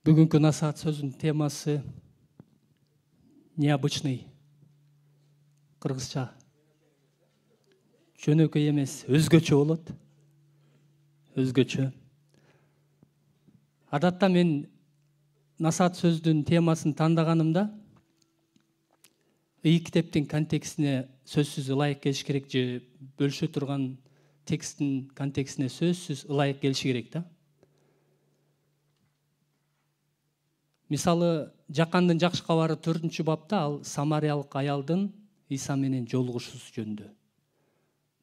Бүгінгі насаат сөзінің темасы необычный. Қырғызша. Жөнөкөй емес, өзгөчө болот. Өзгөчө. Адатта мен насаат сөздің темасын таңдағанымда үй китептин контекстине сөзсүз ылайык келиш керек же бөлүшө турган текстин контекстине сөзсүз ылайык келиши керек да. Мисалы, Жакандын жакшы кабары 4-чү бапта ал самариялык аялдын Иса менен жолугушуусу жөнүндө.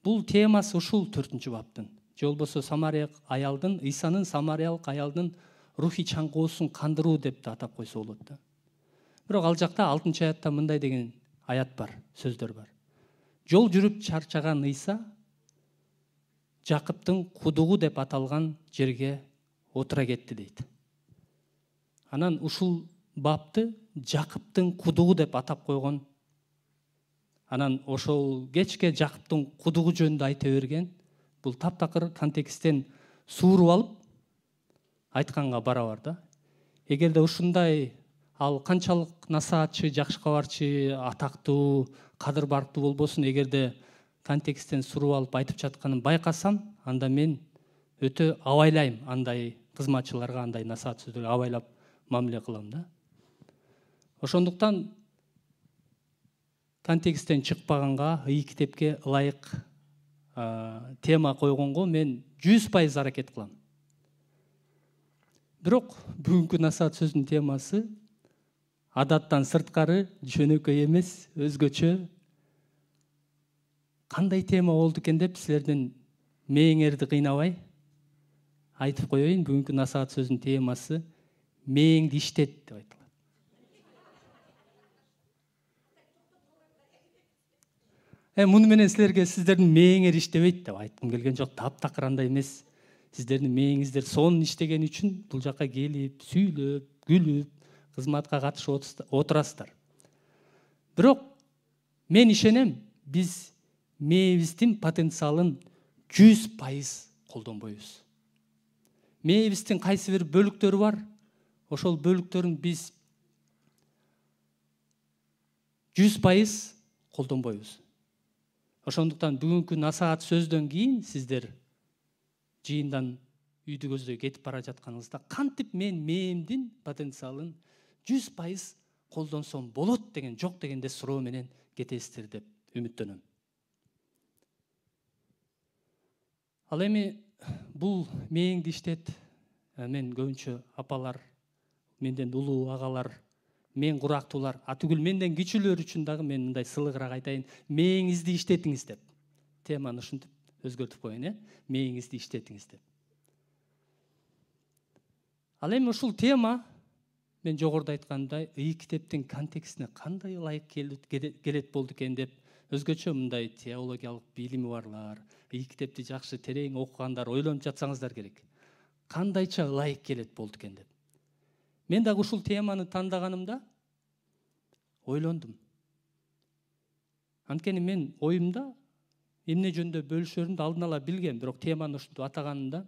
Бул темасы ушул 4-чү баптын. Же болбосо самариялык аялдын, Исанын самариялык аялдын рухий чаңкоосун кандыруу деп да атап койсо болот да. Бирок ал жакта 6-чы аятта мындай деген аят бар, сөздөр бар. Жол жүрүп чарчаган Иса Жакыптын кудугу деп аталган жерге отура кетти дейт. Анан ушул бапты Жакыптын кудугу деп атап койгон. Анан ошол кечке Жакыптын кудугу жөнүндө айта берген. Бул таптакыр контексттен сууруп алып айтканга барабар да. Эгерде ушундай ал канчалык насаатчы, жакшы кабарчы, атактуу, кадыр барктуу болбосун, эгерде контексттен сурууп алып айтып жатканын байкасам, анда мен өтө абайлайм андай кызматчыларга андай насаат сөздөргө абайлап мамиле кылам да. Ошондуктан контексттен чыкпаганга, ый китепке ылайык тема койгонго мен 100% аракет кылам. Бирок бүгүнкү насаат сөзүнүн темасы адаттан сырткары, жөнөкөй эмес, өзгөчө. Кандай тема болду экен деп силердин мээңерди кыйнабай айтып коеюн. Бүгүнкү насаат сөзүнүн темасы мээңди иштет деп айтылат. Муну менен силерге сиздердин мээңер иштебейт деп айткым келген жок. Таптакыр андай эмес. Сиздердин мээңиздер сонун иштеген үчүн бул жака келип, сүйлөп, күлүп, кызматка катышып отурасыздар. Бирок мен ишенем, биз мээбиздин потенциалын 100% колдонбойбуз. Мээбиздин кайсы бир бөлүктөрү бар, ошол бөлүктөрүн биз 100% колдонбойбуз. Ошондуктан бүгүнкү насаат сөздөн кийин сиздер жыйындан үйдү көздөй кетип бара жатканыңызда кантип мен мээмдин потенциалын 100% колдонсом болот деген, жок дегенде суроо менен кетесиздер деп үмүттөнөм. Ал эми бул мээңди иштет, мен көбүнчө апалар, менден улуу агалар, мен курактуулар, атүгүл менден кичүүлөр үчүн дагы мен мындай сылыгыраак айтайын, мээңизди иштетиңиз деп. Теманы ушинтип өзгөртүп коеюн, мээңизди иштетиңиз деп. Ал эми ушул тема мен жогоруда айткандай ый китептин контекстине кандай ылайык келет болду экен деп өзгөчө мындай теологиялык билими барлар, ый китепти жакшы терең окугандар ойлонуп жатсаңыздар керек. Кандайча ылайык келет болду экен деп. Мен дагы ушул теманы таңдаганымда ойлондум. Анткени мен оюмда эмне жөнүндө бөлүшөрүмдү алдын ала билгем, бирок теманы ушинтип атаганымда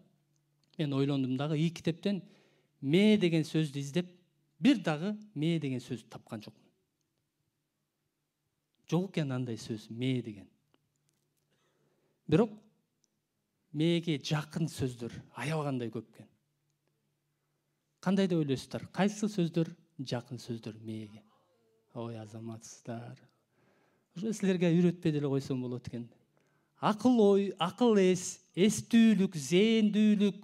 мен ойлондум дагы, ый китептен мээ деген сөздү издеп, бир дагы мээ деген сөздү тапкан жокмун. Жок экен андай сөз, мээ деген. Бирок мээге жакын сөздөр аябагандай көп экен. Кандай деп ойлойсуздар? Кайсы сөздөр жакын сөздөр мээге? Ой, азаматсыздар. Ошо силерге үйрөтпөй деле койсом болот экен. Акыл ой, акыл эс, эстүүлүк, зээндүүлүк,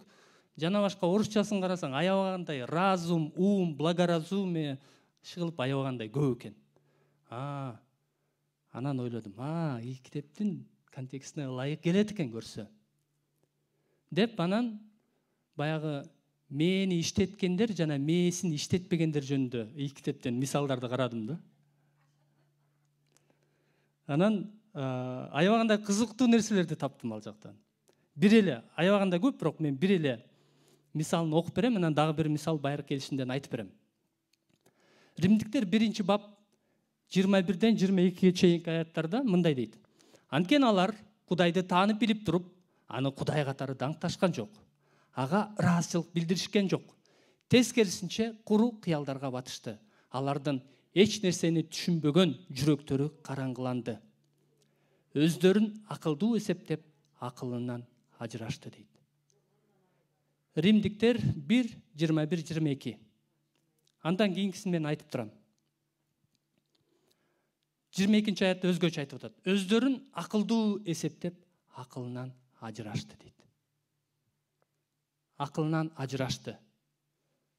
жана башка орусчасын карасаң аябагандай разум, ум, благоразумие шыгылып аябагандай көп экен. Анан ойлодум, ый китептин контекстине ылайык келет экен көрсө. Деп анан баягы мээни иштеткендер жана мээсин иштетпегендер жөнүндө ый китептен мисалдарды карадым да. Анан аябагандай кызыктуу нерселерди таптым ал жактан. Бир эле, аябагандай көп, бирок мен бир эле мисалын окуп берем, анан дагы бир мисал байыркы келишимден айтып берем. Римдиктер 1-чи бап 21-ден 22-ге чейинки аяттарда мындай дейт. Анткени алар Кудайды таанып билип туруп, аны Кудай катары даңкташкан жок. Ага ыраазычылык билдиришкен жок. Тескерисинче куру кыялдарга батышты. Алардын эч нерсени түшүнбөгөн жүрөктөрү караңгыланды. Өздөрүн акылдуу эсептеп, акылынан ажырашты дейт. Римдиктер 1:21-22. Андан кийинкисин мен айтып турам. 22 аятта өзгөчө айтып атат. Өздөрүн акылдуу эсептеп, акылынан ажырашты дейт. Акылынан ажырашты.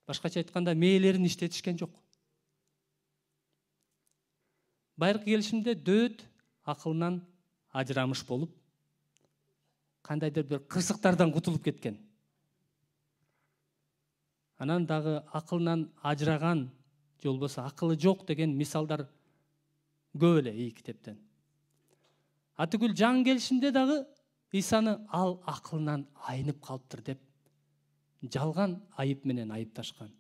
Башкача айтканда, мээлерин иштетишкен жок. Байыркы келишимде дөөт акылынан ажырамыш болуп, кандайдыр бир кырсыктардан кутулуп кеткен. Анан дагы акылынан ажыраган, же болбосо акылы жок деген мисалдар көп эле ий китептен. Атүгүл жаңы келишимде дагы Исаны ал акылынан айнып калыптыр деп жалган айып менен айыпташкан.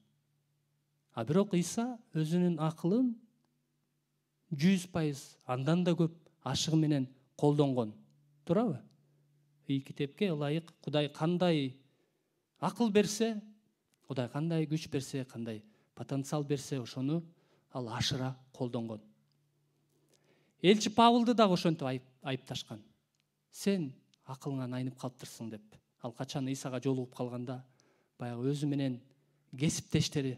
А бирок Иса өзүнүн акылын 100%, андан да көп ашыгы менен колдонгон. Туурабы? Ий китепке ылайык Кудай кандай акыл берсе, Кудай кандай күч берсе, кандай потенциал берсе, ошону ал ашыра колдонгон. Элчи Павылды дагы ошентип айыпташкан. Сен акылыңан айнып калыптырсың деп. Ал качан Исага жолугуп калганда, баягы өзү менен кесиптештери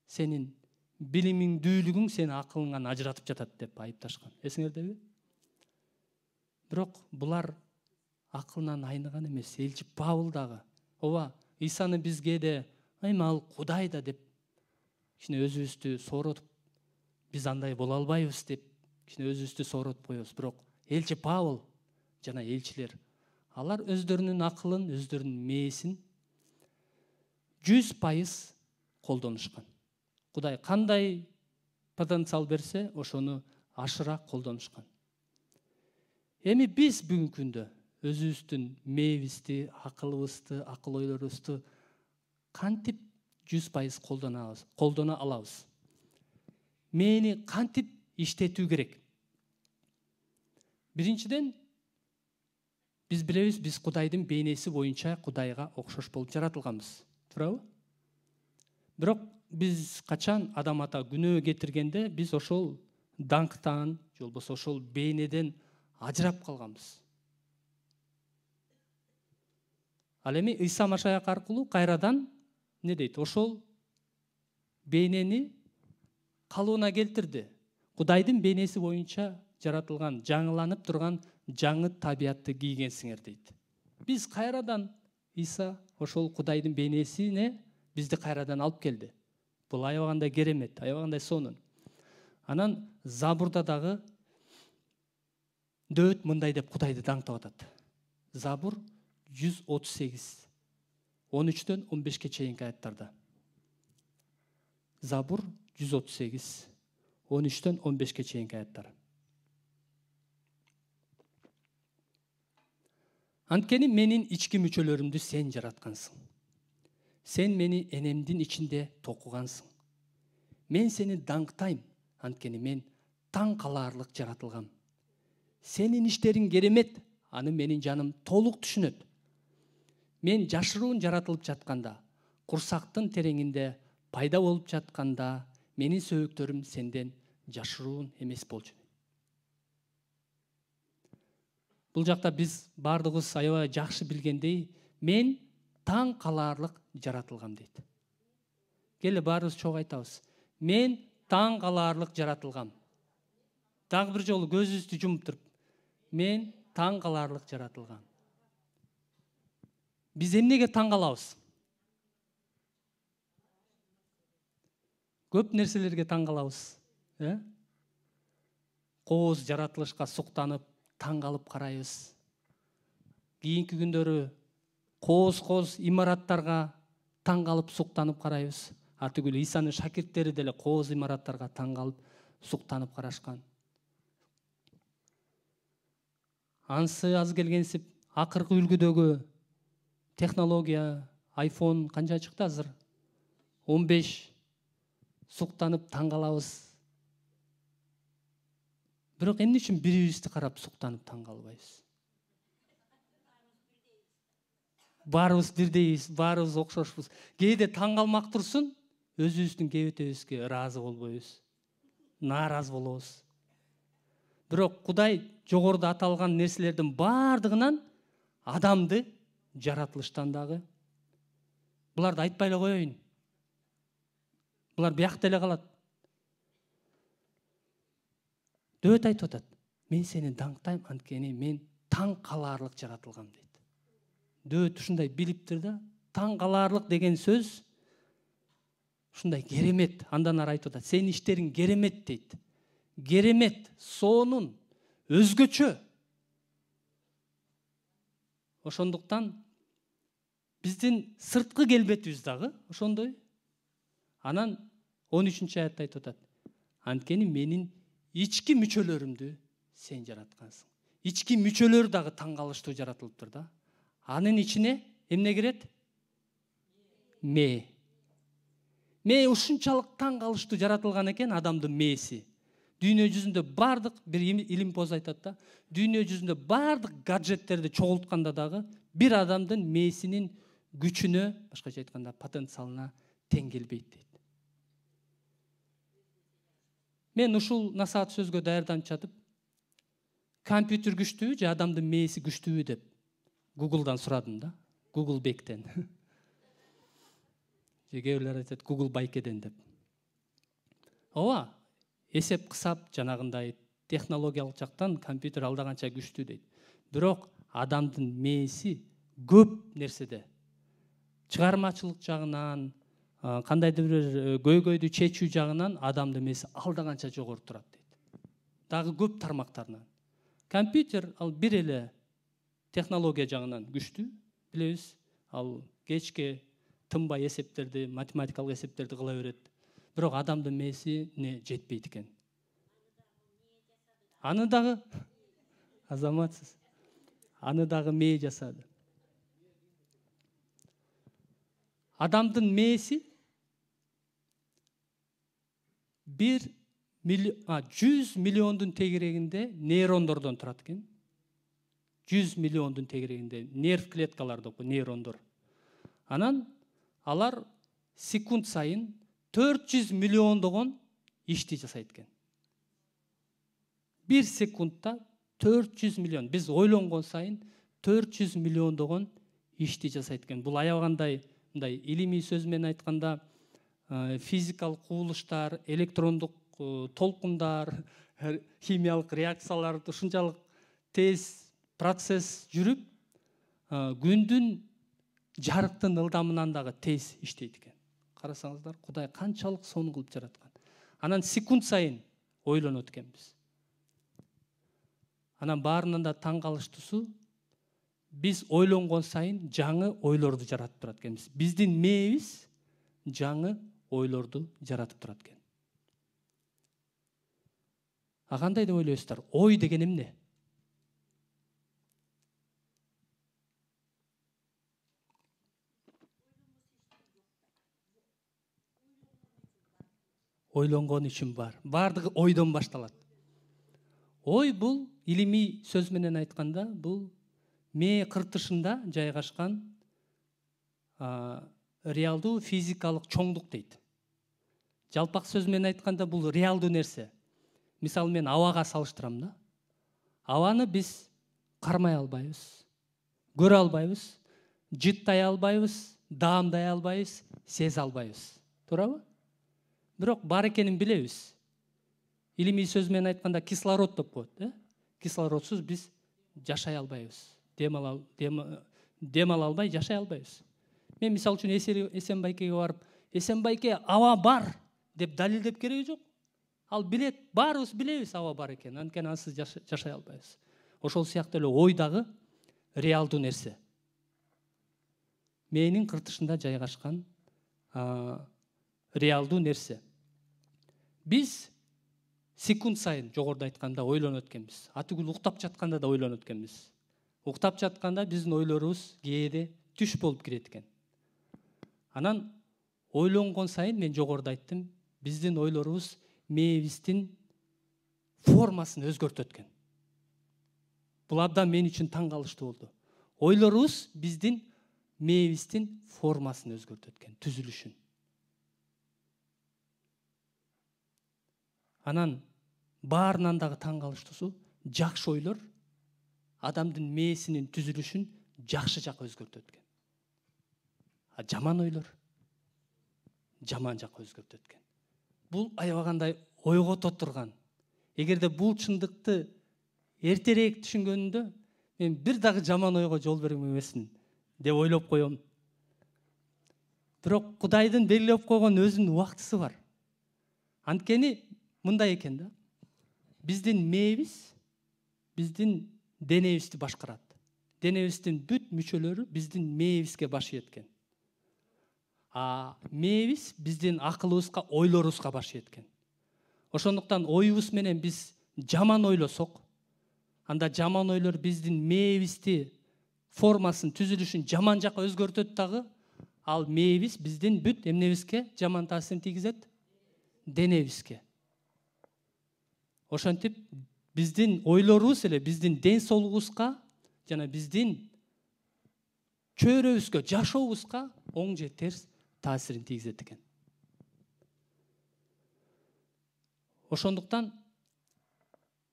сенин билимиңдүүлүгүң сени акылыңан ажыратып жатат деп айыпташкан. Эсиңердеби? Бирок булар акылынан айныган эмес. Элчи Павыл дагы, ооба, Исаны бизге де, эми ал Кудай да деп кичине өзүбүздү сооротуп, биз андай боло албайбыз деп кичине өзүбүздү сооротуп коебуз. Бирок элчи Павыл жана элчилер, алар өздөрүнүн акылын, өздөрүнүн мээсин 100% колдонушкан. Кудай кандай потенциал берсе, ошону ашыра колдонушкан. Эми биз бүгүнкү күндө өзүбүздүн мээбизди, акылыбызды, акыл ойлорубузду кантип 100% колдона алабыз? Мээни кантип иштетүү керек? Биринчиден, биз билебиз, биз Кудайдын бейнеси боюнча Кудайга окшош болуп жаратылганбыз. Туурабы? Бирок биз качан адам ата күнөө кетиргенде, биз ошол даңктан, же болбосо ошол бейнеден ажырап калганбыз. Ал эми Иса Машаяк аркылуу кайрадан не дейт? Ошол бейнени калыбына келтирди. Кудайдын бейнеси боюнча жаратылган, жаңыланып турган жаңы табиятты кийгенсиңер дейт. Биз кайрадан Иса ошол Кудайдын бейнесине бизди кайрадан алып келди. Бул аябагандай керемет, аябагандай сонун. Анан Забурда дагы дөөт мындай деп Кудайды даңктап атат. Забур 138, 13-төн 15-ке чейинки аяттарда. Забур 138, 13-төн 15-ке чейинки аяттар. Анткени менин ички мүчөлөрүмдү сен жараткансың. Сен мени энемдин ичинде токугансың. Мен сени даңктайм, анткени мен таң калаарлык жаратылгам. Сенин иштериң керемет, аны менин жаным толук түшүнөт. Мен жашыруун жаратылып жатканда, курсактын тереңинде пайда болуп жатканда, менин сөбөктөрүм сенден жашыруун эмес болчу. Бул жакта биз бардыгыбыз аябай жакшы билгендей, мен таң калаарлык жаратылгам дейт. Келе баарыбыз чогуу айтабыз. Мен таң калаарлык жаратылгам. Дагы бир жолу көзүбүздү жумуп туруп, мен таң калаарлык жаратылгам. Биз эмнеге таң калабыз? Көп нерселерге таң калабыз. Кооз жаратылышка суктанып, таң калып карайбыз. Кийинки күндөрү кооз имараттарга таң калып, суктанып карайбыз. Атүгүл Исанын шакирттери деле кооз имараттарга таң калып, суктанып карашкан. Ансы аз келгенсип, акыркы үлгүдөгү технология, iPhone канча чыкты азыр? 15. Суктанып таң калабыз. Бирок эмне үчүн бирибизди карап суктанып таң калбайбыз? Баарыбыз бирдейбиз, баарыбыз окшошпуз. Кээде таң калмак турсун, өзүбүздүн кебетебизге ыраазы болбойбуз, нааразы болобуз. Бирок Кудай жогоруда аталган нерселердин баардыгынан адамды жаратылыштан дагы буларды айтпай эле коеюн. Булар биякта эле калат. Дөт айтып атат. Мен сени даңктайм, анткени мен таң калаарлык жаратылгам дейт. Дөт ушундай билиптир да, таң калаарлык деген сөз ушундай керемет. Андан ары айтып атат. Сенин иштериң керемет дейт. Керемет, сонун, өзгөчө. Ошондуктан биздин сырткы келбетибиз дагы ошондой. Анан 13-аятта айтып атат. Анткени менин ички мүчөлөрүмдү сен жараткансың. Ички мүчөлөр дагы таң калыштуу жаратылыптыр да. Анын ичине эмне кирет? Мээ. Мээ ушунчалык таң калыштуу жаратылган экен адамдын мээси. Дүйнө жүзүндө бардык, бир илим боз айтат да, дүйнө жүзүндө бардык гаджеттерди чогултканда дагы бир адамдын мээсинин күчүнө, башкача айтканда потенциалына тең келбейт дейт. Мен ушул насаат сөзгө даярданып жатып, компьютер күчтүүбү же адамдын мээси күчтүүбү деп Google'дан сурадым да, Google Бектен. Же кээ бирлер айтат Google Байкеден деп. Ооба, эсеп кысап жанагындай технологиялык жактан компьютер алда канча күчтүү дейт. Бирок адамдын мээси көп нерседе чыгармачылык жагынан, кандайдыр бир көйгөйдү чечүү жагынан адамдын мээси алда канча жогору турат дейт. Дагы көп тармактарынан. Компьютер ал бир эле технология жагынан күчтүү, билебиз. Ал кечке тынбай эсептерди, математикалык эсептерди кыла берет. Бирок адамдын мээсине жетпейт экен. Аны дагы азаматсыз. Аны дагы мээ жасады. Адамдын мээси 100 миллиондун тегерегинде нейрондордон турат экен. 100 миллиондун тегерегинде нерв клеткалар деп, нейрондор. Анан алар секунд сайын 400 миллиондогон ишти жасайт экен. 1 секундта 400 миллион. Биз ойлонгон сайын 400 миллиондогон ишти жасайт экен. Бул аябагандай мындай илимий сөз менен айтканда физикалык кубулуштар, электрондук толкундар, химиялык реакциялар ушунчалык тез процесс жүрүп, күндүн жарыктын ылдамынан дагы тез иштейт экен. Карасаңыздар, Кудай канчалык сонун кылып жараткан. Анан секунд сайын ойлонот экенбиз. Анан баарынан да таң калыштуусу, биз ойлонгон сайын жаңы ойлорду жаратып турат экенбиз. Биздин мээбиз жаңы ойлорду жаратып турат экен. А кандай деп ойлойсуздар? Ой деген эмне? Ойлонгон үчүн бар. Бардыгы ойдон башталат. Ой бул илимий сөз менен айтканда, бул мээ кыртышында жайгашкан реалдуу физикалык чоңдук дейт. Жалпак сөз менен айтканда бул реалдуу нерсе. Мисалы мен абага салыштырам да. Абаны биз кармай албайбыз, көрө албайбыз, жыттай албайбыз, даамдай албайбыз, сезе албайбыз. Туурабы? Бирок бар экенин билебиз. Илимий сөз менен айтканда кислород деп коет, Кислородсуз биз жашай албайбыз. Дем ала албай жашай албайбыз. Мен мисалы үчүн Эсенбайкеге барып, Эсенбайке аба бар деп далилдеп кереги жок. Ал билет, баарыбыз билебиз аба бар экен, анткени ансыз жашай албайбыз. Ошол сыяктуу эле ой дагы реалдуу нерсе. Мээнин кыртышында жайгашкан реалдуу нерсе. Биз секунд сайын жогоруда айтканда ойлонот экенбиз. Атүгүл уктап жатканда да ойлонот экенбиз. Уктап жатканда биздин ойлорубуз кээде түш болуп кирет экен. Анан ойлонгон сайын мен жогоруда айттым, биздин ойлорубуз мээбиздин формасын өзгөртөт экен. Бул абдан мен үчүн таң калыштуу болду. Ойлорубуз биздин мээбиздин формасын өзгөртөт экен, түзүлүшүн. Анан баарынан дагы таң калыштуусу, жакшы ойлор адамдын мээсинин түзүлүшүн жакшы жака өзгөртөт экен. А жаман ойлор жаман жака өзгөртөт экен. Бул аябагандай ойгото турган. Эгерде бул чындыкты эртерээк түшүнгөнүмдө, мен бир дагы жаман ойго жол бермемесин деп ойлоп коем. Бирок Кудайдын белгилеп койгон өзүнүн убактысы бар. Анткени мындай экен да. Биздин мээбиз биздин денебизди башкарат. Денебиздин бүт мүчөлөрү биздин мээбизге баш ийет. А мээбиз биздин акылыбызга, ойлорубузга баш ийет. Ошондуктан оюбуз менен биз жаман ойлосок, анда жаман ойлор биздин мээбизди формасын, түзүлүшүн жаман жака өзгөртөт дагы, ал мээбиз биздин бүт эмнебизге жаман таасирин тийгизет? Денебизге. Ошентип биздин ойлорубуз эле биздин ден соолугубузга жана биздин чөйрөбүзгө, жашообузга оң же терс таасирин тийгизет экен. Ошондуктан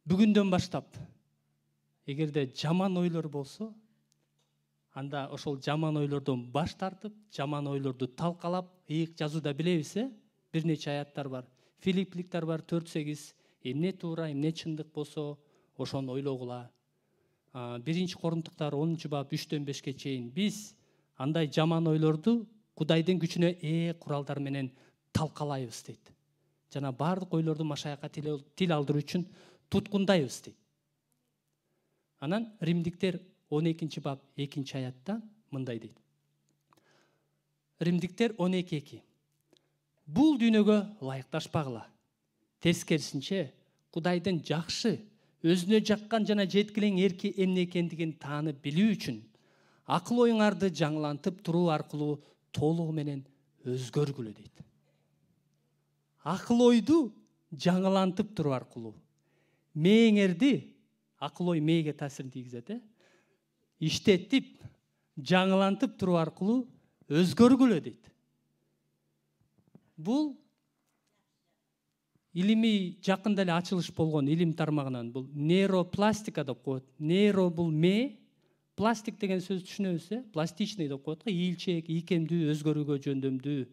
бүгүндөн баштап эгерде жаман ойлор болсо, анда ошол жаман ойлордон баш тартып, жаман ойлорду талкалап, ыйык жазууда билебиз, бир нече аяттар бар. Филиппиликтер бар 4:8. Эмне туура, эмне чындык болсо, ошону ойлогула. 1-Корунтуктар 10-бап 3-5 чейин биз андай жаман ойлорду Кудайдын күчүнө куралдар менен талкалайбыз дейт. Жана бардык ойлорду машаякка тил алдыруу үчүн туткундайбыз дейт. Анан Римдиктер 12-бап 2-аятта мындай дейт. Римдиктер 12:2. Бул дүйнөгө ылайыкташпагыла. Тескерисинче, Кудайдын жакшы, өзүнө жаккан жана жеткилең эрки эмне экендигин таанып билүү үчүн акыл оюңарды жаңылантып туруу аркылуу толугу менен өзгөргүлө дейт. Акыл ойду жаңылантып туруу аркылуу. Мээңерди, акыл ой мээге таасирин тийгизет, иштетип, жаңылантып туруу аркылуу өзгөргүлө дейт. Бул илимий жакында эле ачылыш болгон илим тармагынан бул нейропластика деп коет. Нейро бул мээ, пластик деген сөз түшүнөбүз, пластичный деп коет, ийилчээк, ийкемдүү, өзгөрүүгө жөндөмдүү.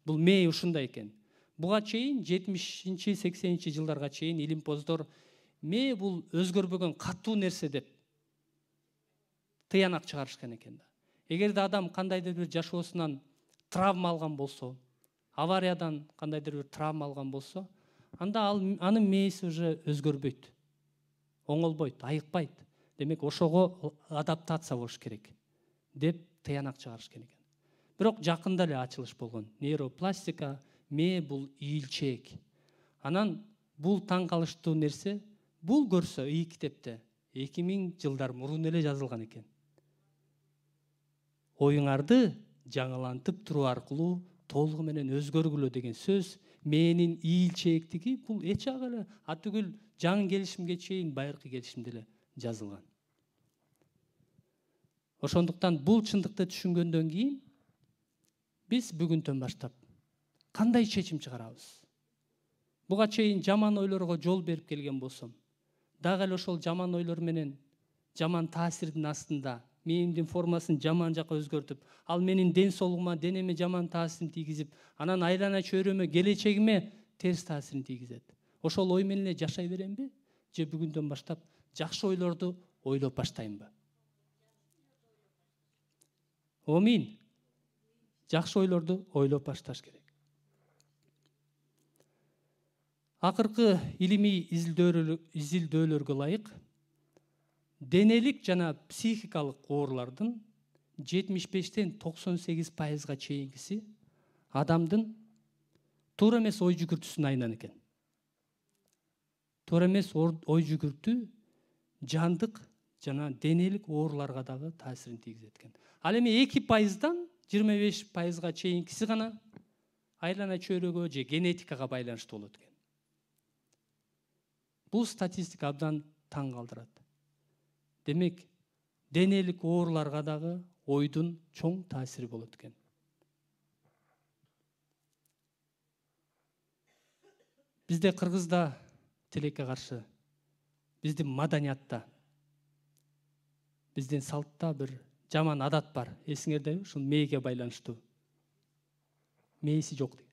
Бул мээ ушундай экен. Буга чейин 70-80 жылдарга чейин илимпоздор мээ бул өзгөрбөгөн катуу нерсе деп тыянак чыгарышкан экен да. Эгерде адам кандайдыр бир жашоосунан травма алган болсо, авариядан кандайдыр бир травма алган болсо, анда анын мээси уже өзгөрбөйт, оңолбойт, айыкпайт. Демек, ошого адаптация болуш керек деп тыянак чыгарышкан экен. Бирок жакында эле ачылыш болгон. Нейропластика, мээ бул ийилчээк. Анан бул таң калыштуу нерсе, бул көрсө ий китепте 2000 жылдар мурун эле жазылган экен. Оюңарды жаңылантып туруу аркылуу толугу менен өзгөргүлө деген сөз мээнин ийилчээктиги бул эч ак эле атүгүл жаңы келишимге чейин байыркы келишимде эле жазылган. Ошондуктан бул чындыкты түшүнгөндөн кийин биз бүгүндөн баштап кандай чечим чыгарабыз? Буга чейин жаман ойлорго жол берип келген болсом, дагы эле ошол жаман ойлор менен жаман таасирдин астында мээңдин формасын жаман жака өзгөртүп, ал менин ден соолугума, денеме жаман таасирин тийгизип, анан айлана чөйрөмө, келечегиме терс таасирин тийгизет. Ошол ой менен эле жашай беремби? Же бүгүндөн баштап жакшы ойлорду ойлоп баштаймбы? Амин. Жакшы ойлорду ойлоп башташ керек. Акыркы илимий изилдөөлөргө ылайык, денелик жана психикалык оорулардын 75-98% чейингиси адамдын туура эмес ой жүгүртүүсүнө экен. Туура эмес ой жүгүртүү жандык жана денелик ооруларга дагы таасирин тийгизет экен. Ал эми 2%-дан 25% чейинкиси гана айлана чөйрөгө же генетикага байланыштуу болот экен. Бул статистика абдан таң калтырат. Демек, денелик ооруларга дагы, ойдун чоң таасири болот экен. Бизде Кыргызда тилекке каршы, биздин маданиятта, биздин салтта бир жаман адат бар. Эсиңердеби? Ушул мээге байланыштуу. Мээси жок деген.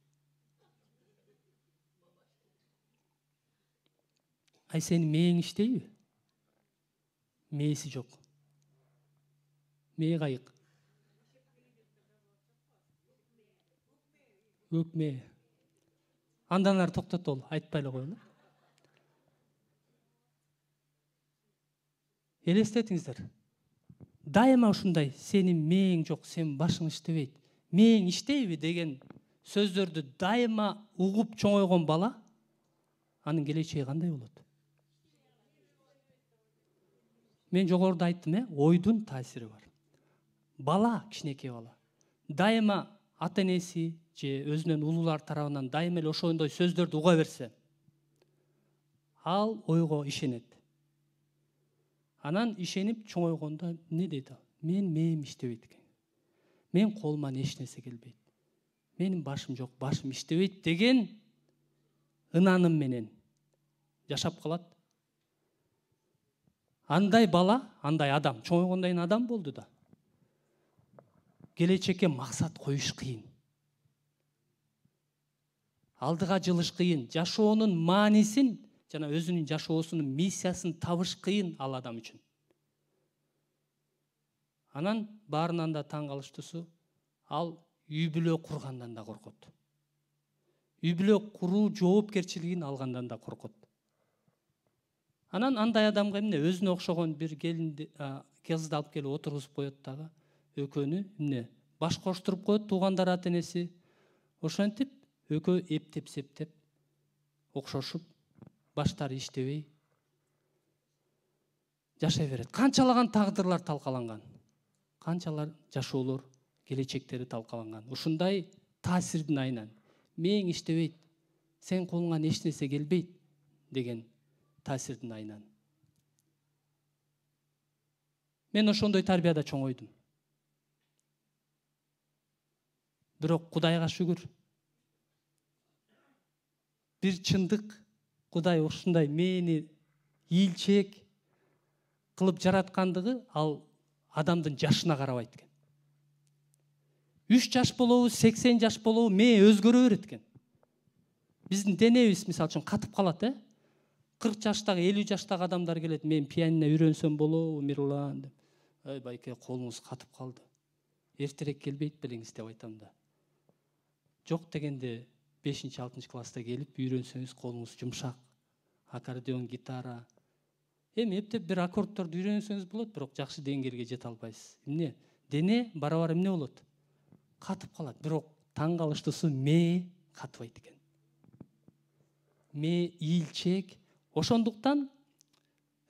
Ай сенин мээң иштейби? Мээси жок. Мээ кайык. Өк мээ. Андан ары токтот ол, айтпай эле койгула. Элестетиңиздер. Дайыма ушундай сенин мээң жок, сен башың иштебейт. Мээң иштейби деген сөздөрдү дайыма угуп чоңойгон бала, анын келечеги кандай болот? Мен жогоруда айттым, ойдун таасири бар. Бала, кичинекей бала, дайыма ата энеси же өзүнүн улуулар тарабынан дайыма эле ошондой сөздөрдү уга берсе, ал ойго ишенет. Анан ишенип чоңойгондо эмне дейт ал? Мен мээм иштебейт экен. Мен колуман эч нерсе келбейт. Менин башым жок, башым иштебейт деген ынаным менен жашап калат. Андай бала, андай адам, чоңойгондон кийин адам болду да. Келечекке максат коюш кыйын. Алдыга жылыш кыйын, жашоонун маанисин жана өзүнүн жашоосунун миссиясын табыш кыйын ал адам үчүн. Анан баарынан да таң калыштуусу, ал үй бүлө кургандан да коркот. Үй бүлө куруу жоопкерчилигин алгандан да коркот. Анан андай адамга эмне өзүнө окшогон бир келинди, кызды алып келип отургузуп коет дагы, экөөнү эмне баш коштуруп коет туугандар ата энеси. Ошентип экөө эптеп септеп окшошуп, баштары иштебей жашай берет. Канчалаган тагдырлар талкаланган, канчалар жашоолор, келечектери талкаланган. Ушундай таасирдин айынан мээң иштебейт, сен колуңан эч нерсе келбейт деген таасирдин айынан. Мен ошондой тарбияда чоңойдум. Бирок Кудайга шүгүр, бир чындык, Кудай ушундай мени ийилчээк кылып жараткандыгы ал адамдын жашына карабайт экен. 3 жаш болобу, 80 жаш болобу, мээ өзгөрө берет экен. Биздин денебиз мисалы үчүн катып калат, 40 жаштагы, 50 жаштагы адамдар келет, мен пианино үйрөнсөм болобу, Мирлан деп. Ой, байке, колуңуз катып калды. Эртерээк келбейт белеңиз деп айтам да. Жок дегенде 5-6 класста келип үйрөнсөңүз колуңуз жумшак. Аккордеон, гитара. Эптеп бир аккордторду үйрөнсөңүз болот, бирок жакшы деңгээлге жете албайсыз. Эмне? Дене бара-бара эмне болот? Катып калат. Бирок таң калыштуусу мээ катбайт экен. Мээ ийилчээк. Ошондуктан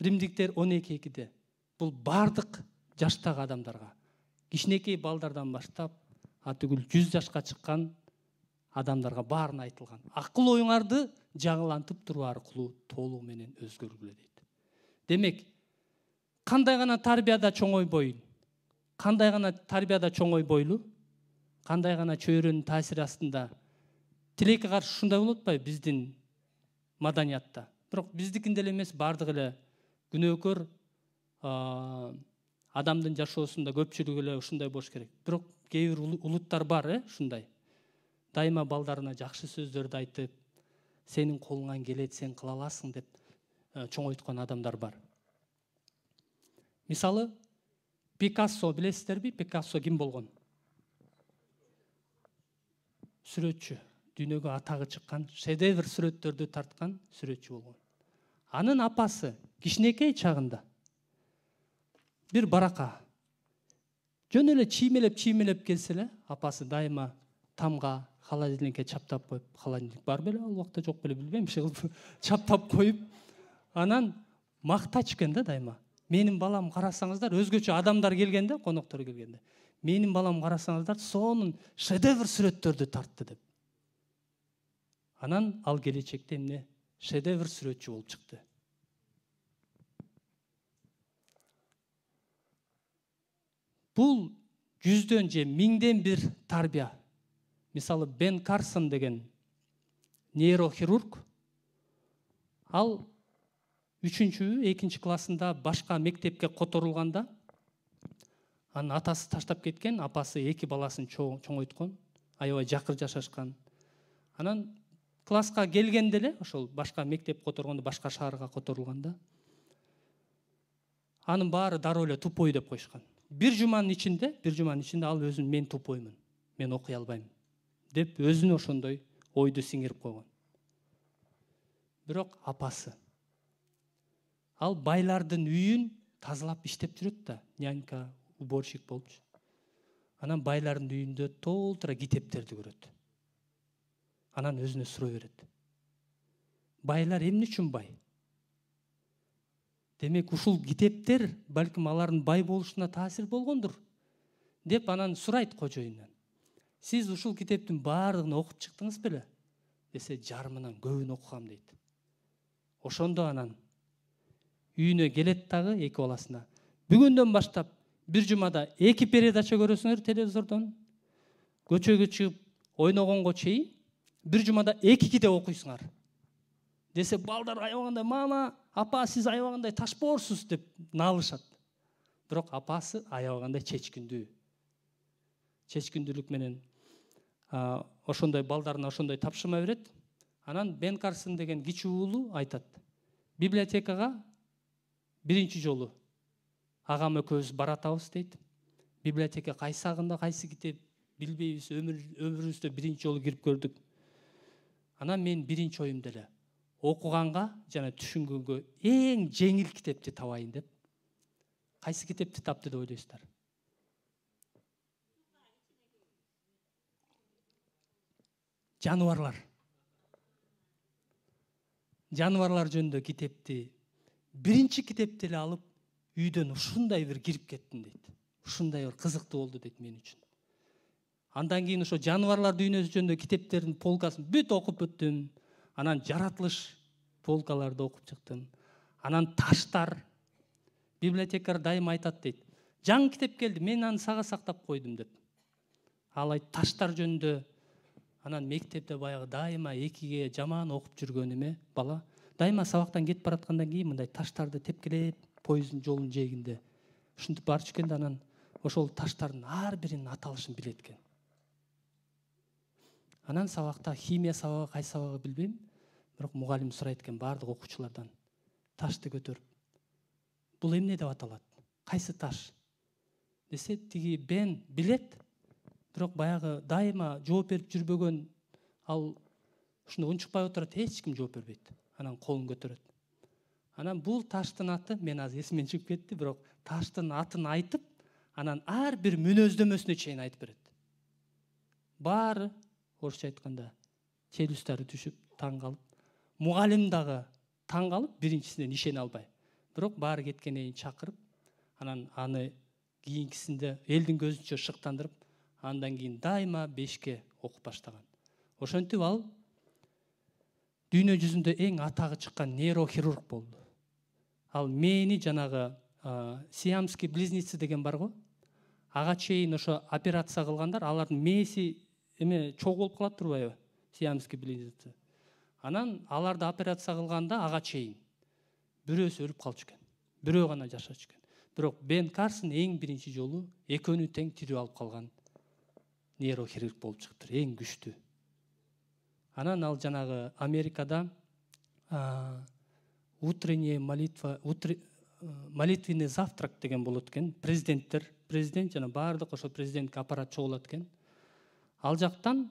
Римдиктер 12:2-де бул бардык жаштагы адамдарга, кичинекей балдардан баштап, атүгүл 100 жашка чыккан адамдарга баарына айтылган. Акыл оюңарды жаңылантып туруу аркылуу толугу менен өзгөргүлө дейт. Демек, кандай гана тарбияда чоңойбойлу, кандай гана тарбияда чоңойбойлу, кандай гана чөйрөнүн таасири астында тилекке каршы ушундай болот атпайбы биздин маданиятта. Бирок биздикинде эле эмес, бардык эле күнөөкөр адамдын жашоосунда көпчүлүгү эле ушундай болуш керек. Бирок кээ бир улуттар бар, ушундай. Дайыма балдарына жакшы сөздөрдү айтып, сенин колуңан келет, сен кыла аласың деп чоңойткон адамдар бар. Мисалы, Пикассо билесиздерби? Пикассо ким болгон? Сүрөтчү. Дүйнөгө атагы чыккан, шедевр сүрөттөрдү тарткан сүрөтчү болгон. Анын апасы кичинекей чагында бир барака жөн эле чиймелеп келсе эле, апасы дайыма тамга, холодильникке чаптап коюп, холодильник бар беле ал убакта, жок беле билбейм, чаптап коюп, анан мактач экен да дайыма. Менин балам карасаңыздар, өзгөчө адамдар келгенде, коноктор келгенде, менин балам карасаңыздар, сонун шедевр сүрөттөрдү тартты деп. Анан ал келечекте эмне? Шедевр сүрөтчү болуп чыкты. Бул жүздөн же миңден бир тарбия. Мисалы Бен Карсон деген нейрохирург, ал 3-2 классында башка мектепке которулганда, анын атасы таштап кеткен, апасы 2 баласын чоңойткон, аябай жакыр жашашкан. Анан класска келгенде эле, ошол башка мектеп которгондо, башка шаарга которулганда, анын баары дароо эле тупой деп коюшкан. Бир жуманын ичинде ал өзүн мен тупоймун, мен окуй албайм деп өзүнө ошондой ойду сиңирип койгон. Бирок апасы ал байлардын үйүн тазалап иштеп жүрөт да, нянька, уборщик болчу. Анан байлардын үйүндө толтура китептерди көрөт. Анан өзүнө суроо берет. Байлар эмне үчүн бай? Демек ушул китептер балким алардын бай болушуна таасир болгондур деп анан сурайт кожоюндан. Сиз ушул китептин баардыгын окуп чыктыңыз беле? Десе, жарымынан көбүн окугам дейт. Ошондо анан үйүнө келет дагы 2 баласына. Бүгүндөн баштап бир жумада 2 передача көрөсүңөр телевизордон. Көчөгө чыгып ойногонго чейин бир жумада 2 китеп окуйсуңар. Десе, балдар аябагандай, мама, апа, сиз аябагандай ташпоорсуз деп налышат. Бирок апасы аябагандай чечкиндүүлүк менен ошондой балдарына ошондой тапшырма берет. Анан Бен Карсон деген кичи уулу айтат. Библиотекага биринчи жолу агам экөөбүз баратабыз дейт. Библиотека кайсагында кайсы китеп билбейбиз, өмүрүбүздө биринчи жолу кирип көрдүк. Анан мен биринчи оюм деле окуганга жана түшүнгөнгө эң жеңил китепти табайын деп. Кайсы китепти тапты деп ойлойсуздар? Жаныбарлар. Жаныбарлар жөнүндө китепти, биринчи китепти эле алып, үйдөн ушундай бир кирип кеттим дейт. Ушундай бир кызыктуу болду дейт мен үчүн. Андан кийин ошо жаныбарлар дүйнөсү жөнүндө китептердин полкасын бүт окуп өттүм. Анан жаратылыш полкаларды окуп чыктым. Анан таштар. Библиотекар дайыма айтат дейт. Жаңы китеп келди, мен аны сага сактап койдум деп. Ал айт таштар жөнүндө. Анан мектепте баягы дайыма 2ге жаман окуп жүргөн эме бала. Дайыма сабактан кетип бараткандан кийин мындай таштарды тепкилеп, поезддин жолунун жээгинде ушинтип барчу экен да, анан ошол таштардын ар биринин аталышын билет экен. Анан сабакта химия сабагы, кайсы сабагы билбейм, бирок мугалим сурайт экен баардык окуучулардан. Ташты көтөрүп. Бул эмне деп аталат? Кайсы таш? Десе, тиги Бен билет, бирок баягы дайыма жооп берип жүрбөгөн ал ушуну унчукпай отурат, эч ким жооп бербейт. Анан колун көтөрөт. Анан бул таштын аты, мен азыр эсимден чыгып кетти, бирок таштын атын айтып, анан ар бир мүнөздөмөсүнө чейин айтып берет. Баары орусча айтканда челюсттары түшүп, таң калып, мугалим дагы таң калып, биринчисинен ишене албай. Бирок баары кеткенден кийин чакырып, анан аны кийинкисинде элдин көзүнчө шыктандырып, андан кийин дайыма 5ке окуп баштаган. Ошентип ал дүйнө жүзүндө эң атагы чыккан нейрохирург болду. Ал мээни жанагы сиамский близнецы деген бар го. Ага чейин ошо операция кылгандар, алардын мээси эме чогуу болуп калат турбайбы? Сиамский близнецы. Анан аларды операция кылганда ага чейин бирөөсү өлүп калчу экен. Бирөө гана жашачу экен. Бирок Бен Карсон эң биринчи жолу экөөнү тең тирүү алып калган нейрохирург болуп чыктыр, эң күчтүү. Анан ал жанагы Америкада утренняя молитва, молитвенный завтрак деген болот экен. Президент жана баардык ошо президентке аппарат чогулат экен. Ал жактан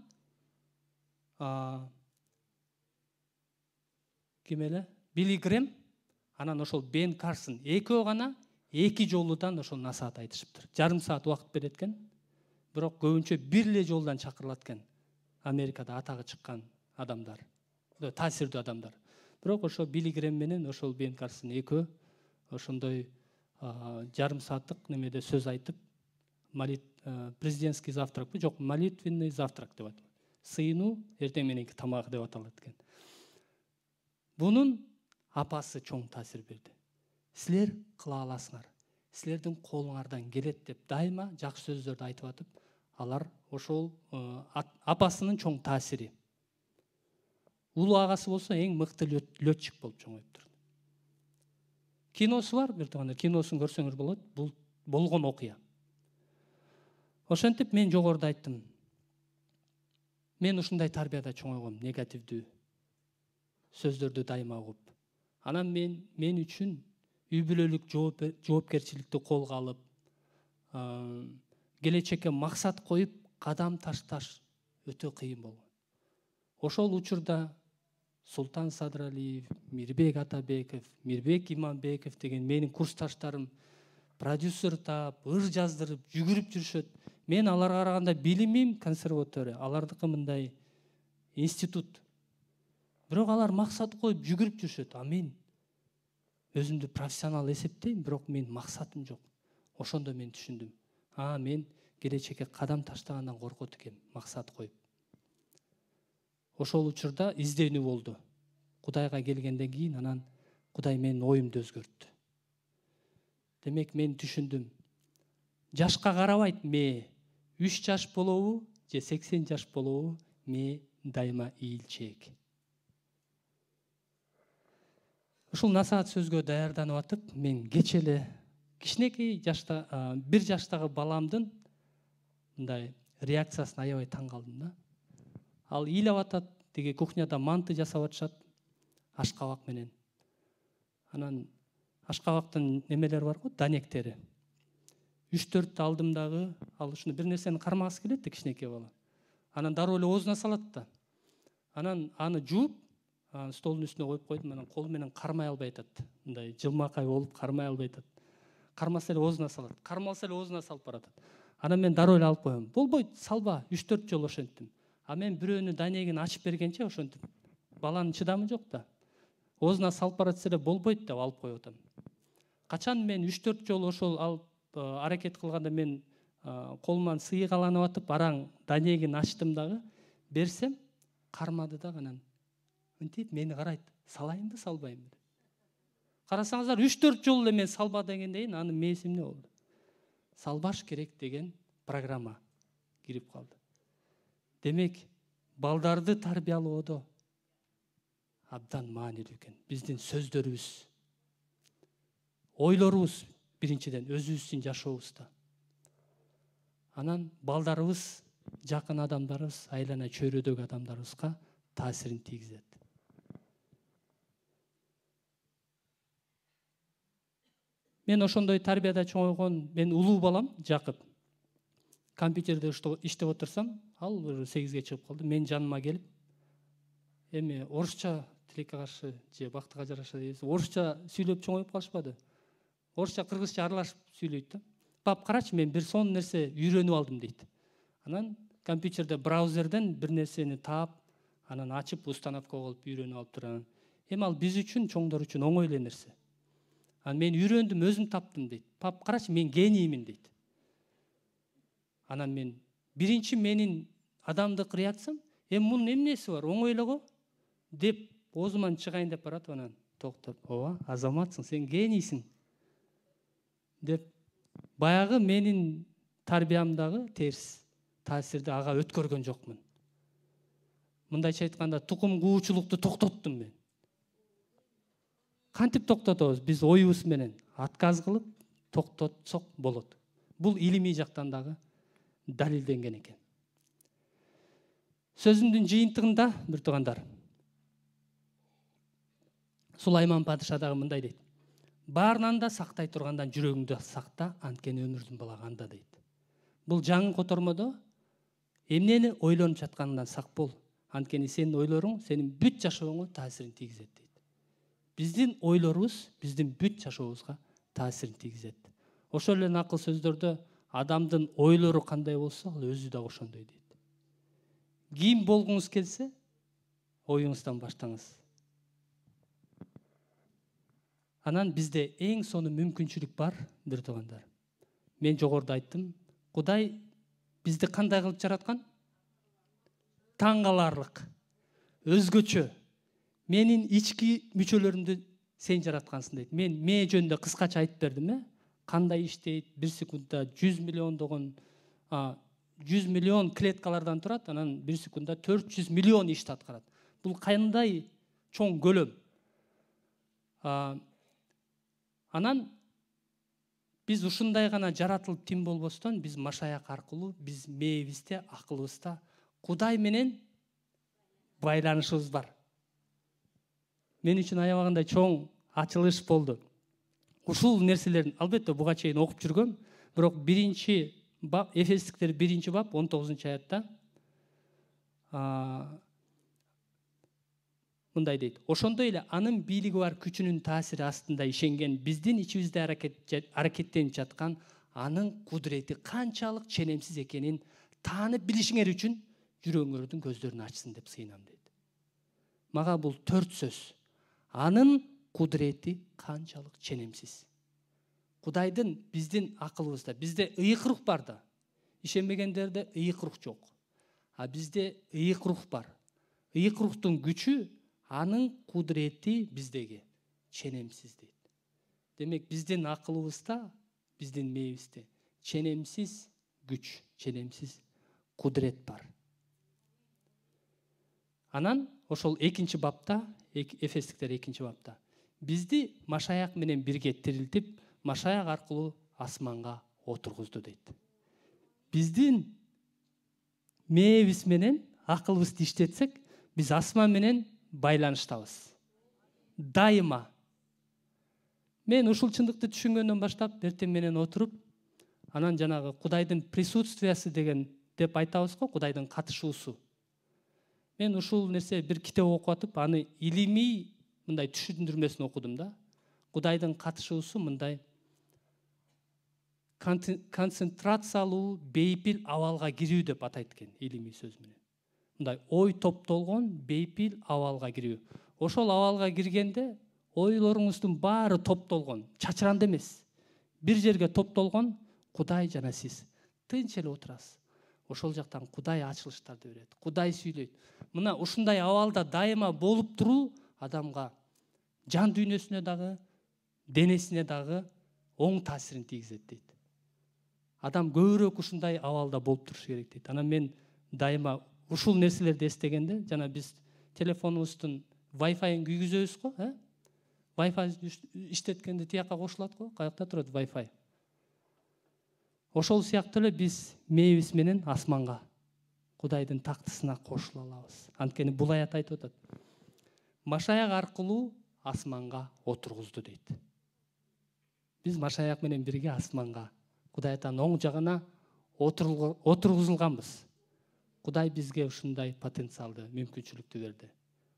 ким эле? Билли Грэм, анан ошол Бен Карсон экөө гана 2 жолудан ошол насаат айтышыптыр. Жарым саат убакыт берет экен. Бирок көбүнчө бир эле жолдан чакырылат экен. Америкада атагы чыккан адамдар, таасирдүү адамдар. Бирок ошо Билли Грэм менен ошол Бен Карсон экөө ошондой жарым сааттык немеде сөз айтып, президентский завтракпы, жок, молитвенный завтрак деп аталат. Сыйынуу эртең мененки тамак деп аталат экен. Бунун апасы чоң таасир берди. Силер кыла аласыңар. силердин колуңардан келет деп дайыма жакшы сөздөрдү айтып атып, алар ошол апасынын чоң таасири. Улуу агасы болсо эң мыкты летчик болуп чоңоюп турду. Киносу бар, бир туугандар, киносун көрсөңүз болот. Бул болгон окуя. Ошентип мен жогоруда айттым. Мен ушундай тарбияда чоңойгом, негативдүү сөздөрдү дайыма угуп. Анан мен үчүн үй бүлөлүк жоопкерчиликти колго алып, келечекке максат коюп, кадам ташташ өтө кыйын болгон. Ошол учурда Султан Садыралиев, Мирбек Атабеков, Мирбек Иманбеков деген менин курсташтарым продюсер таап, ыр жаздырып, жүгүрүп жүрүшөт. Мен аларга караганда билимим консерватория, алардыкы мындай институт. Бирок алар максат коюп жүгүрүп жүрүшөт. А мен өзүмдү профессионал эсептейм, бирок мен максатым жок. Ошондо мен түшүндүм. Мен келечекке кадам таштагандан коркот экем, максат коюп. Ошол учурда изденүү болду. Кудайга келгенден кийин анан Кудай менин оюмду өзгөрттү. Демек мен түшүндүм. Жашка карабайт ме 3 жаш болобу же 80 жаш болобу, ме дайыма ийилчээк. Ушул насаат сөзгө даярданып атып, мен кече эле кичинекей жашта 1 жаштагы баламдын мындай реакциясына аябай таң калдым да. Ал ыйлап атат, деге кухняда манты жасап атышат, ашкабак менен. Анан ашкабактын немелери бар го, данектери. 3-4 алдым дагы, ал ушуну бир нерсени кармагысы келет да кичинекей бала. Анан дароо эле оозуна салат да. Анан аны жууп, столдун үстүнө коюп койдум, анан колу менен кармай албай атат. Мындай жылмакай болуп кармай албай атат. Кармаса эле оозуна салат, кармалса эле оозуна салып баратат. Анан мен дароо эле алып коем. Болбойт, салба, 3-4 жолу ошенттим. Мен бирөөнү данегин ачып бергенче ошентип баланын чыдамы жок да. Оозуна салып баратса эле болбойт деп алып коюп атам. Качан мен 3-4 жолу ошол алып аракет кылганда мен колуман сыйгаланып атып, араң данегин ачтым дагы, берсем кармады да, анан мынтип мени карайт. Салайынбы, салбайынбы деп. Карасаңыздар 3-4 жолу эле мен салба дегенден кийин анын мээси эмне болду? Салбаш керек деген программа кирип калды. Демек, балдарды тарбиялоодо абдан маанилүү экен. Биздин сөздөрүбүз, ойлорубуз биринчиден өзүбүздүн жашообузда. Анан балдарыбыз, жакын адамдарыбыз, айлана чөйрөдөгү адамдарыбызга таасирин тийгизет. Мен ошондой тарбияда чоңойгон, мен улуу балам Жакып. Компьютерде иштеп отурсам, ал 8ге чыгып калды. Мен жаныма келип, эми орусча тилекке каршы же бактыга жараша дейбиз. Орусча сүйлөп чоңоюп калышпады. Орусча, кыргызча аралашып сүйлөйт да. Пап, карачы, мен бир сонун нерсе үйрөнүп алдым дейт. Анан компьютерде браузерден бир нерсени таап, анан ачып установка кылып үйрөнүп алып турам. Эми ал биз үчүн, чоңдор үчүн оңой эле нерсе. Анан мен үйрөндүм, өзүм таптым дейт. Пап, карачы, мен гениймин дейт. Анан мен биринчи менин адамдык реакциям, мунун эмнеси бар, оңой эле го деп оозуман чыгайын деп баратып, анан токтоп, ооба, азаматсың, сен генийсиң деп баягы менин тарбиямдагы терс таасирди ага өткөргөн жокмун. Мындайча айтканда, тукум куучулукту токтоттум мен. Кантип токтотобуз? Биз оюбуз менен отказ кылып токтотсок болот. Бул илимий жактан дагы далилденген экен. Сөзүмдүн жыйынтыгында, бир туугандар, Сулайман падыша дагы мындай дейт. Баарынан да сактай тургандан жүрөгүңдү сакта, анткени өмүрдүн булагы анда дейт. Бул жаңы котормодо эмнени ойлонуп жатканыңдан сак бол, анткени сенин ойлоруң сенин бүт жашооңо таасирин тийгизет дейт. Биздин ойлорубуз биздин бүт жашообузга таасирин тийгизет. Ошол эле акыл сөздөрдө адамдын ойлору кандай болсо, ал өзү да ошондой дейт. Ким болгуңуз келсе, оюңуздан баштаңыз. Анан бизде эң сонун мүмкүнчүлүк бар, бир туугандар. Мен жогоруда айттым, Кудай бизди кандай кылып жараткан? Таң каларлык, өзгөчө. Менин ички мүчөлөрүмдү сен жараткансың дейт. Мен мээ жөнүндө кыскача айтып бердим, кандай иштейт, 1 секундда 100 миллиондогон 100 миллион клеткалардан турат, анан 1 секундда 400 миллион ишти аткарат. Бул кандай чоң көлөм. Анан биз ушундай гана жаратылып тим болбостон, биз машаяк аркылуу биз мээбизде, акылыбызда Кудай менен байланышыбыз бар. Мен үчүн аябагандай чоң ачылыш болду. Ушул нерселерин албетте буга чейин окуп жүргөм, бирок биринчи бап, Эфестиктер 1 бап 19-аятта мындай дейт: ошондой эле анын бийлиги бар күчүнүн таасири астында ишенген биздин ичибизде аракеттенип жаткан анын кудурети канчалык ченемсиз экенин таанып билишиңер үчүн жүрөгүңөрдүн көздөрүн ачсын деп сыйынам дейт. Мага бул 4 сөз. Анын кудурети канчалык ченемсиз. Кудайдын биздин акылыбызда, бизде ыйык рух бар да. Ишенбегендерде ыйык рух жок. А бизде ыйык рух бар. Ыйык рухтун күчү, анын кудурети биздеги ченемсиз дейт. Демек, биздин акылыбызда, биздин мээбизде ченемсиз күч, ченемсиз кудурет бар. Анан ошол 2 бапта, Эфестиктер 2 бапта бизди машаяк менен бирге тирилтип, машаяк аркылуу асманга отургузду дейт. Биздин мээбиз менен акылыбызды иштетсек, биз асман менен байланыштабыз. Дайыма. Мен ушул чындыкты түшүнгөндөн баштап эртең менен отуруп, анан жанагы Кудайдын присутствиясы деген деп айтабыз го, Кудайдын катышуусу. Мен ушул нерсе бир китеп окуп атып, аны илимий мындай түшүндүрмөсүн окудум да. Кудайдын катышуусу мындай: концентрациялуу, бейпил абалга кирүү деп атайт экен илимий сөз менен. Мындай ой топтолгон бейпил абалга кирүү. Ошол абалга киргенде ойлоруңуздун баары топтолгон, чачыранды эмес. Бир жерге топтолгон, Кудай жана сиз тынч эле отурасыз. Ошол жактан Кудай ачылыштарды берет, Кудай сүйлөйт. Мына ушундай абалда дайыма болуп туруу адамга жан дүйнөсүнө дагы, денесине дагы оң таасирин тийгизет дейт. Адам көбүрөөк ушундай абалда болуп туруш керек дейт. Анан мен дайыма ушул нерселерди эстегенде, жана биз телефонубуздун Wi-Fi'ин күйгүзөбүз го, Wi-Fi иштеткенде тияка кошулат го, каякта турат Wi-Fi. Ошол сыяктуу эле биз мээбиз менен асманга, Кудайдын тактысына кошула алабыз. Анткени бул аят айтып атат: машаяк аркылуу асманга отургузду дейт. Биз машаяк менен бирге асманга, Кудайдын оң жагына отургузулганбыз. Кудай бизге ушундай потенциалды, мүмкүнчүлүктү берди.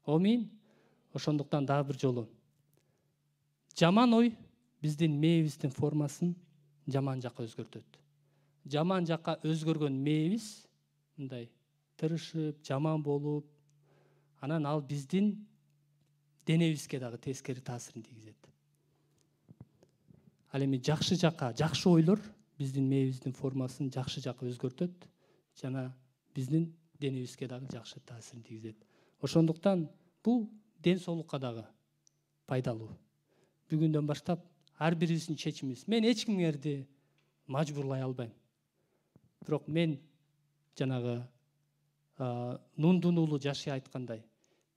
Амин. Ошондуктан дагы бир жолу жаман ой биздин мээбиздин формасын жаман жакка өзгөртөт. Жаман жакка өзгөргөн мээбиз мындай тырышып, жаман болуп, анан ал биздин денебизге дагы тескери таасирин тийгизет. Ал эми жакшы жакка, жакшы ойлор биздин мээбиздин формасын жакшы жакка өзгөртөт жана биздин денебизге дагы жакшы таасирин тийгизет. Ошондуктан бул ден соолукка дагы пайдалуу. Бүгүндөн баштап ар бирибиздин чечимибиз. Мен эч кимдерди мажбурлай албайм. Бирок мен жанагы Нундун уулу Жашия айткандай,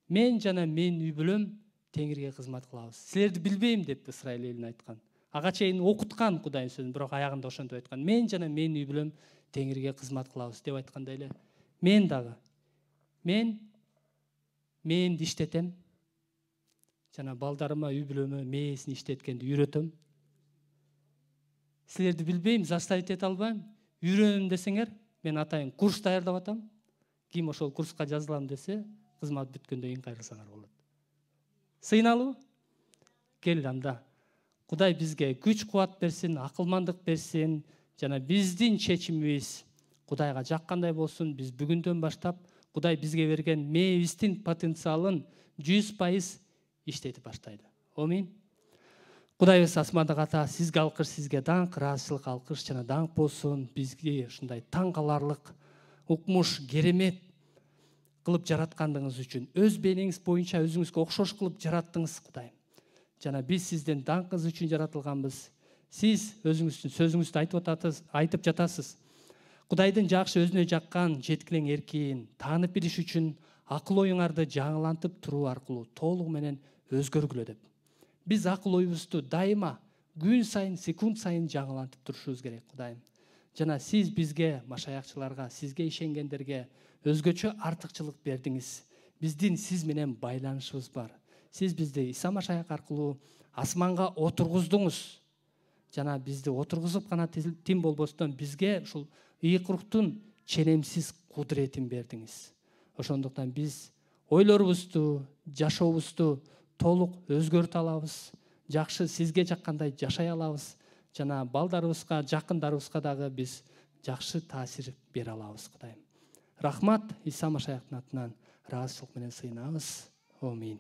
мен жана менин үй бүлөм Теңирге кызмат кылабыз. Силерди билбейм деп Исраил элине айткан. Ага чейин окуткан Кудайдын сөзүн, бирок аягында ошентип айткан. Мен жана менин үй бүлөм Теңирге кызмат кылабыз деп айткандай эле. Мен дагы мээмди иштетем. Жана балдарыма, үй бүлөмө мээсин иштеткенди үйрөтөм. Силерди билбейм, заставить эте албайм. Үйрөнөм десеңер, мен атайын курс даярдап атам. Ким ошол курска жазылам десе, кызмат бүткөндөн кийин кайрылсаңар болот. Сыйналуу? Кел анда. Кудай бизге күч кубат берсин, акылмандык берсин, жана биздин чечимибиз Кудайга жаккандай болсун. Биз бүгүндөн баштап Кудай бизге берген мээбиздин потенциалын 100% иштетип баштайды. Амин. Кудайыбыз асмандагы Ата, сизге алкыш, сизге даңк, ыраазычылык, алкыш жана даңк болсун. Бизге ушундай таң каларлык, укмуш, керемет кылып жараткандыгыңыз үчүн, өз бейнеңиз боюнча өзүңүзгө окшош кылып жараттыңыз, Кудайым. Жана биз сиздин даңкыңыз үчүн жаратылганбыз. Сиз өзүңүздүн сөзүңүздү айтып жатасыз. Кудайдын жакшы өзүнө жаккан жеткилең эркин таанып билиш үчүн акыл оюңарды жаңылантып туруу аркылуу толугу менен өзгөргүлө деп. Биз акыл оюбузду дайыма күн сайын, секунд сайын жаңылантып турушубуз керек, Кудайым. Жана сиз бизге, машаякчыларга, сизге ишенгендерге өзгөчө артыкчылык бердиңиз. Биздин сиз менен байланышыбыз бар. Сиз бизди Иса Машаяк аркылуу асманга отургуздуңуз. Жана бизди отургузуп гана тим болбостон бизге ушул ыйык рухтун ченемсиз кудуретин бердиңиз. Ошондуктан биз ойлорубузду, жашообузду толук өзгөртө алабыз. Жакшы сизге жаккандай жашай алабыз. Жана балдарыбызга, жакындарыбызга дагы биз жакшы таасир бере алабыз, Кудайым. Рахмат, Иса Машаяктын атынан ыраазычылык менен сыйынабыз. Амин.